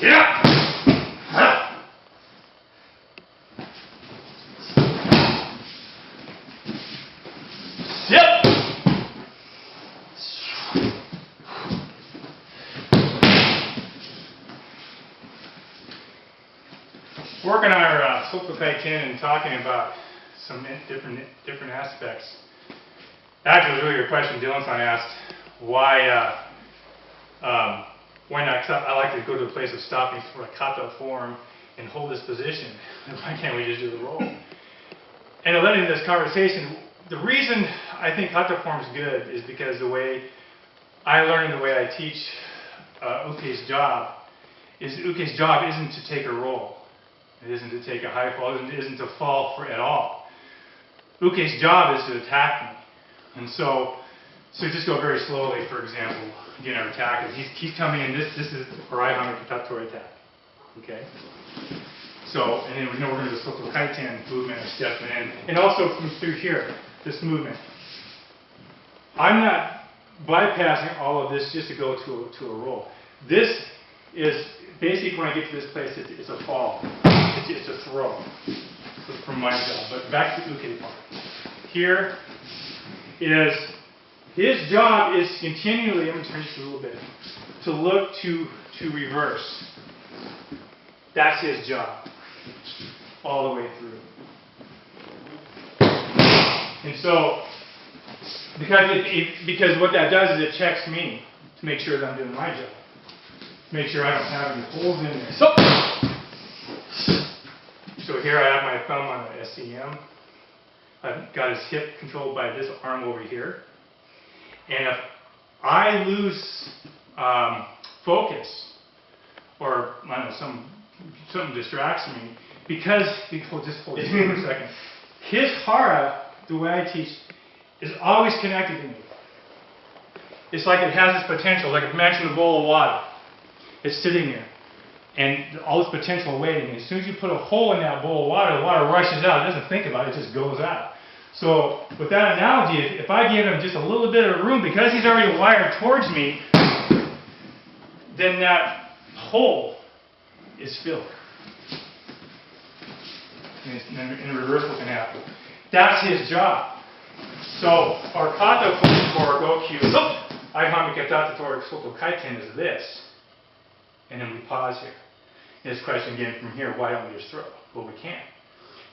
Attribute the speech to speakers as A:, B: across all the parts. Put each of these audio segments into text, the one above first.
A: Yeah. Yep. Working on our Soto kaiten and talking about some different aspects. Actually, it was really your question. Dylan's asked why not? I like to go to a place of stopping for a kata form and hold this position. Why can't we just do the roll? And it led into this conversation. The reason I think kata form is good is because the way I learn and the way I teach uke's job is uke's job isn't to take a roll. It isn't to take a high fall. It isn't to fall for at all. Uke's job is to attack me. And so just go very slowly, for example, get our attack. He's coming in, this is Oraihan Katatori attack. Okay? So, and then we're going to do the Soto kaiten movement of stepping in. And also from through here, this movement. I'm not bypassing all of this just to go to a roll. This is basically when I get to this place, it's a fall. It's a throw from my job. But back to the uke part. Here is his job is continually, I'm going to turn just a little bit, to look to reverse. That's his job. All the way through. And so, because what that does is it checks me to make sure that I'm doing my job. Make sure I don't have any holes in there. So here I have my thumb on the SCM. I've got his hip controlled by this arm over here. And if I lose focus, or I don't know, something distracts me, because, just hold this for a second, his hara, the way I teach, is always connected to me. It's like it has this potential, like imagine a bowl of water. It's sitting there, and all this potential waiting. And as soon as you put a hole in that bowl of water, the water rushes out. It doesn't think about it, it just goes out. So with that analogy, if I give him just a little bit of room, because he's already wired towards me, then that hole is filled. And a reversal can happen. That's his job. So our kata for Gokyu, Aihami Katata Tori Soto kaiten is this. And then we pause here. And this question again from here, why don't we just throw? Well, we can't.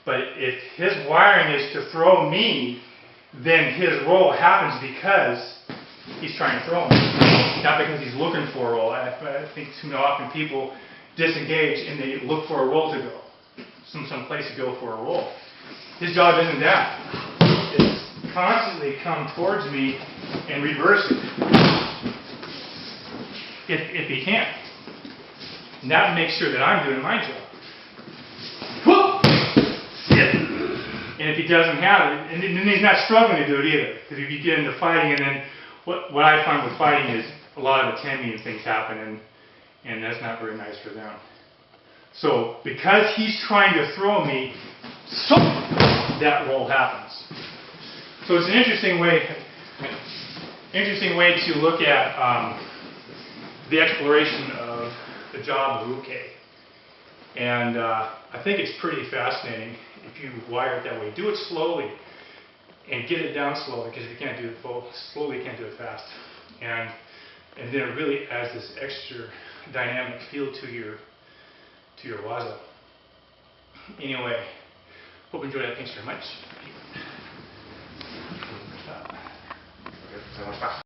A: But if his wiring is to throw me, then his roll happens because he's trying to throw me. Not because he's looking for a roll. I think too often people disengage and they look for a roll to go. Some place to go for a roll. His job isn't that. It's constantly come towards me and reverse it. If he can. And that makes sure that I'm doing my job. And if he doesn't have it, and then he's not struggling to do it either. Because if you get into fighting, and then what I find with fighting is a lot of attending things happen, and that's not very nice for them. So because he's trying to throw me, that roll happens. So it's an interesting way to look at the exploration of the job of uke. And I think it's pretty fascinating if you wire it that way. Do it slowly and get it down slowly, because if you can't do it slowly, you can't do it fast. And then it really adds this extra dynamic feel to your waza. Anyway, hope you enjoyed that. Thanks very much.